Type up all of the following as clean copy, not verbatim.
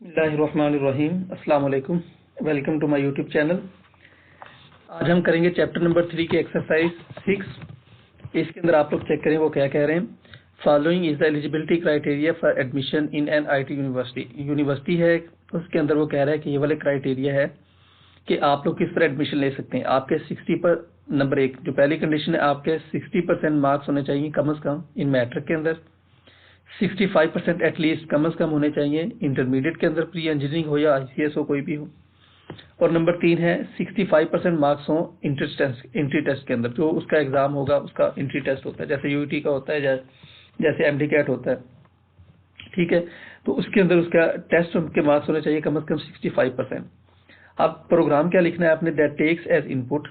बिस्मिल्लाहिर्रहमानिर्रहीम। अस्सलाम वालेकुम। Welcome to my YouTube channel. आज हम करेंगे चैप्टर नंबर 3 की एक्सरसाइज 6। इसके अंदर आप लोग चेक करें वो क्या कह रहे हैं। Following is the eligibility criteria for admission in an IT university. University है, उसके अंदर वो कह रहा है कि ये वाले क्राइटेरिया है कि आप लोग किस पर एडमिशन ले सकते हैं। आपके 60 पर नंबर 1 जो पहली कंडीशन है, आपके 60% मार्क्स होने चाहिए कम से कम इन मैट्रिक के अंदर। 65% एटलीस्ट कम से कम होने चाहिए इंटरमीडिएट के अंदर, प्री इंजीनियरिंग हो या आईसीएस हो, कोई भी हो। और नंबर 3 है 65% मार्क्स हो एंट्री टेस्ट के अंदर, जो उसका एग्जाम होगा उसका एंट्री टेस्ट होता है, जैसे यूईटी का होता है, जैसे एमडी कैट होता है। ठीक है, तो उसके अंदर उसका टेस्ट के मार्क्स होने चाहिए कम से कम 65%। अब प्रोग्राम क्या लिखना है आपने, that takes as input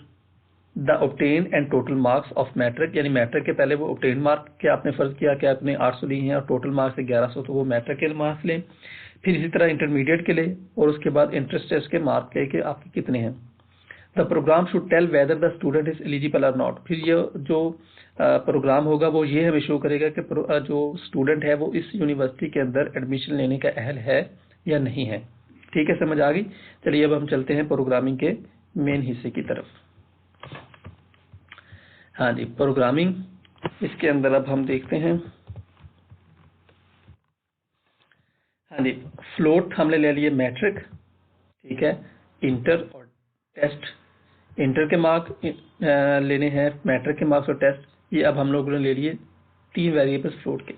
the obtain and total marks of matric, यानी मैट्रिक के पहले वो ऑब्टेन मार्क के आपने फर्ज किया कि आपने 800 लिए हैं और टोटल मार्क्स है 1100, तो वो मैट्रिक के मार्क्स लें। फिर इसी तरह इंटरमीडिएट के लिए और उसके बाद एंट्रेंस टेस्ट के मार्क ले कि आपके कितने हैं। The program should tell whether the student is eligible or not. फिर ये जो प्रोग्राम होगा वो ये हमें शो करेगा कि जो स्टूडेंट है वो इस यूनिवर्सिटी के अंदर एडमिशन लेने का अहल है या नहीं है। ठीक है, समझ आ गई। चलिए अब हम चलते हैं प्रोग्रामिंग के मेन हिस्से की तरफ। हाँ जी, प्रोग्रामिंग, इसके अंदर अब हम देखते हैं। हाँ जी, फ्लोट हमने ले लिए मैट्रिक, ठीक है, इंटर और टेस्ट। इंटर के मार्क लेने हैं, मैट्रिक के मार्क्स और टेस्ट, ये अब हम लोगों ने ले लिए 3 वेरिएबल्स फ्लोट के।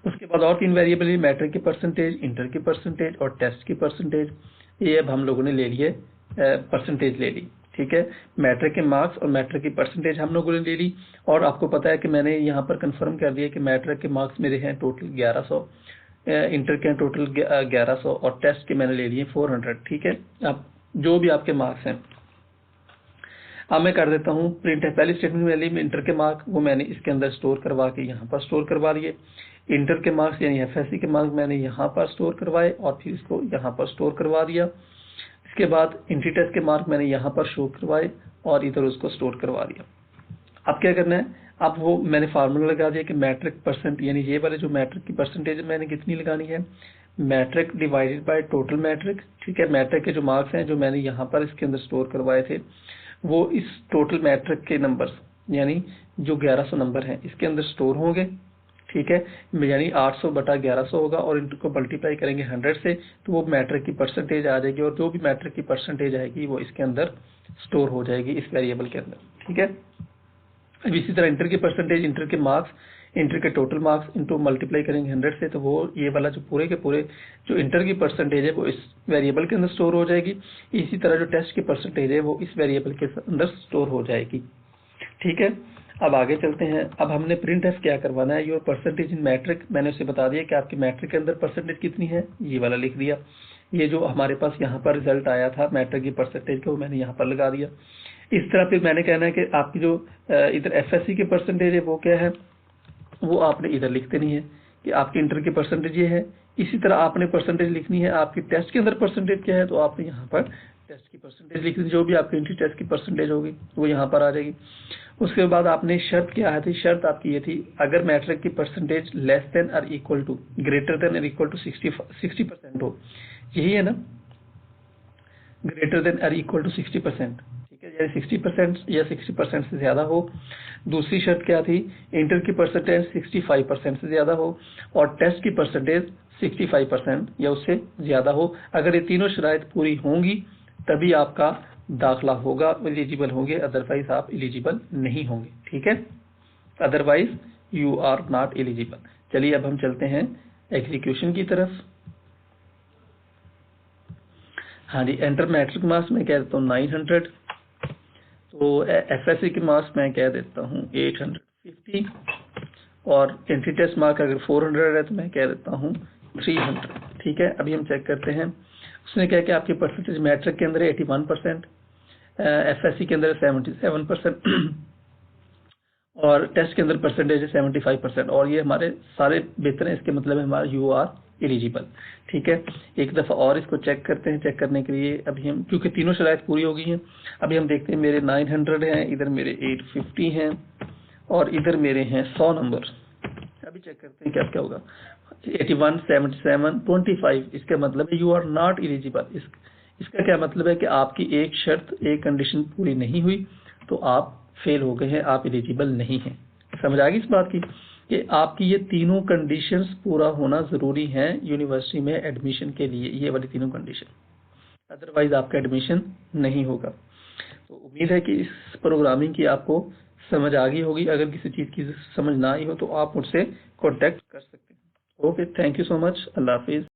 उसके बाद और 3 वेरिएबल, मैट्रिक की परसेंटेज, इंटर की परसेंटेज और टेस्ट की परसेंटेज। ये अब हम लोगों ने ले लिए परसेंटेज ले ली। ठीक है, मैट्रिक के मार्क्स और मैट्रिक की परसेंटेज हम लोगों ने ले ली। और आपको पता है कि मैंने यहाँ पर कंफर्म कर दिया कि मैट्रिक के मार्क्स मेरे हैं टोटल 1100, इंटर के टोटल 1100 और टेस्ट के मैंने ले लिए 400। ठीक है, अब जो भी आपके मार्क्स हैं, अब मैं कर देता हूँ प्रिंट है। पहली स्टेटमेंट में ली इंटर के मार्क, वो मैंने इसके अंदर स्टोर करवा के यहाँ पर स्टोर करवा लिए। इंटर के मार्क्स यानी एफएससी के मार्क्स मैंने यहाँ पर स्टोर करवाए और फिर इसको यहाँ पर स्टोर करवा दिया। इसके बाद एंट्री टेस्ट के मार्क मैंने यहाँ पर शो करवाए और इधर उसको स्टोर करवा दिया। अब क्या करना है, अब वो मैंने फार्मूला लगा दिया कि मैट्रिक परसेंट, यानी ये वाले जो मैट्रिक की परसेंटेज मैंने कितनी लगानी है, matric divided by total matric. ठीक है, मैट्रिक के जो मार्क्स हैं जो मैंने यहाँ पर इसके अंदर स्टोर करवाए थे, वो इस टोटल मैट्रिक के नंबर्स यानी जो 1100 नंबर हैं इसके अंदर स्टोर होंगे। ठीक है, यानी 800 बटा 1100 होगा और इनको मल्टीप्लाई करेंगे 100 से, तो वो मैट्रिक की परसेंटेज आ जाएगी और जो भी मैट्रिक की परसेंटेज आएगी वो इसके अंदर स्टोर हो जाएगी इस वेरिएबल के अंदर। ठीक है, अब इसी तरह इंटर की परसेंटेज, इंटर के मार्क्स, इंटर के टोटल मार्क्स इनको मल्टीप्लाई करेंगे 100 से, तो वो ये वाला जो पूरे के पूरे जो इंटर की परसेंटेज है वो इस वेरिएबल के अंदर स्टोर हो जाएगी। इसी तरह जो टेस्ट की परसेंटेज है वो इस वेरिएबल के अंदर स्टोर हो जाएगी। ठीक है, अब आगे चलते हैं। अब हमने प्रिंट एफ क्या करवाना है, योर परसेंटेज इन मैट्रिक। मैंने उसे बता दिया कि आपकी मैट्रिक के अंदर परसेंटेज कितनी है, ये वाला लिख दिया। ये जो हमारे पास यहाँ पर रिजल्ट आया था मैट्रिक की परसेंटेज का, वो मैंने यहाँ पर लगा दिया। इस तरह फिर मैंने कहना है कि आपकी जो इधर एफएससी की परसेंटेज है वो क्या है, वो आपने इधर लिख देनी है कि आपकी इंटर की परसेंटेज ये है। इसी तरह आपने परसेंटेज लिखनी है आपकी टेस्ट के अंदर परसेंटेज क्या है, तो आपने यहाँ पर टेस्ट की परसेंटेज लिख दी। जो भी आपकी इंट्री टेस्ट की परसेंटेज होगी वो यहाँ पर आ जाएगी। उसके बाद आपने शर्त क्या है थी, शर्त आपकी ये थी, अगर मैट्रिक की परसेंटेज लेस देन और इक्वल टू, ग्रेटर देन और इक्वल टू 60% हो, यही है ना, ग्रेटर देन और इक्वल टू 60%। ठीक है, यानी 60% या 60% से ज्यादा हो। दूसरी शर्त क्या थी, इंटर की परसेंटेज 65% से ज्यादा हो और टेस्ट की परसेंटेज 65% या उससे ज्यादा हो। अगर ये तीनों शराइत पूरी होंगी तभी आपका दाखला होगा, एलिजिबल होंगे, अदरवाइज आप एलिजिबल नहीं होंगे। ठीक है, otherwise you are not eligible. चलिए अब हम चलते हैं एग्जीक्यूशन की तरफ। हाँ जी, एंटर मैट्रिक मार्क्स मैं कह देता हूँ 900, तो एफएससी के मार्क्स मैं कह देता हूँ 850 और एंट्री टेस्ट मार्क अगर 400 है तो मैं कह देता हूँ 300। ठीक है, अभी हम चेक करते हैं। उसने कहा कि आपकी परसेंटेज मैट्रिक के अंदर 81%, एफएससी के अंदर 77% और टेस्ट के अंदर परसेंटेज है 75% और ये हमारे सारे बेहतर हैं, इसके मतलब है हमारा यू आर एलिजिबल। ठीक है, एक दफा और इसको चेक करते हैं। चेक करने के लिए अभी हम, क्योंकि तीनों शराइत पूरी हो गई हैं, अभी हम देखते हैं मेरे 900 हैं, इधर मेरे 850 हैं और इधर मेरे हैं 100 नंबर। अभी चेक करते हैं क्या क्या होगा। 81, 77, 25, इसका मतलब है यू आर नॉट एलिजिबल। इसका क्या मतलब है कि आपकी एक शर्त, एक कंडीशन पूरी नहीं हुई तो आप फेल हो गए हैं, आप एलिजिबल नहीं हैं। समझ आ गई इस बात की कि आपकी ये तीनों कंडीशंस पूरा होना जरूरी है यूनिवर्सिटी में एडमिशन के लिए, ये वाली तीनों कंडीशन, अदरवाइज आपका एडमिशन नहीं होगा। तो उम्मीद है कि इस प्रोग्रामिंग की आपको समझ आ गई होगी। अगर किसी चीज की समझ ना आई हो तो आप मुझसे कांटेक्ट कर सकते हैं। Okay, thank you so much. Allah Hafiz.